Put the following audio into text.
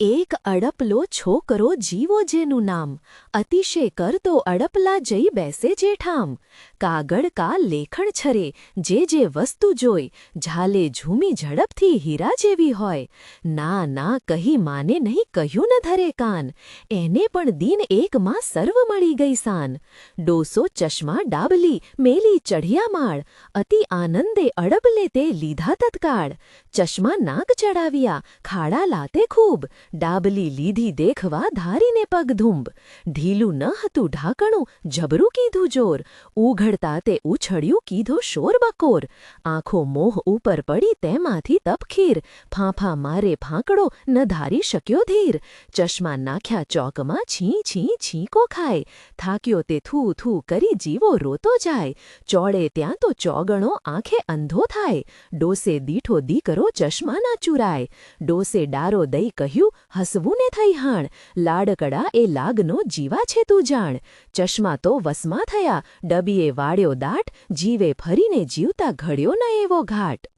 એક અડપલો છોકરો જીવો જેનું નામ, અતિશય કરતો અડપલા જઈ બેસે જેઠામ. કાગળ કા લેખણ છરે, જે વસ્તુ જોઈ, ઝાલે ઝૂમી ઝડપથી હીરા જેવી હોય. ના ના કહી માને નહીં કહ્યું ન ધરે કાન, એને પણ દિન એકમાં સર્વ મળી ગઈ સાન. ડોસો ચશ્મા ડાબલી, મેલી ચઢિયા માળ, અતિ આનંદે અડબલે તે લીધા તત્કાળ. ચશ્મા નાક ચડાવ્યા, ખાડા લાતે ખૂબ, ડાબલી લીધી દેખવા ધારીને પગધૂંબ. ઢીલું ન હતું ઢાંકણું, જબરું કીધું જોર, ઉઘડતા તે ઉછળ્યું કીધો શોર બકોર. આંખો મોહ ઉપર પડી તેમાંથી તપખીર, ફાંફા મારે ફાંકડો ન ધારી શક્યો ધીર. ચશ્મા નાખ્યા ચોકમાં છી છી છીંકો ખાય, થાક્યો તે થૂ થૂ કરી જીવો રોતો જાય. ચોળે ત્યાં તો ચોગણો આંખે અંધો થાય, ડોસે દીઠો દીકરો ચશ્મા ના ચુરાય. ડોસે ડારો દઈ કહ્યું હસવું ને થઈ હાણ, લાડકડા એ લાગનો જીવા છે તું જાણ. ચશ્મા તો વસમાં થયા, ડબીએ વાળ્યો દાટ, જીવે ફરીને જીવતા ઘડ્યો ન એવો ઘાટ.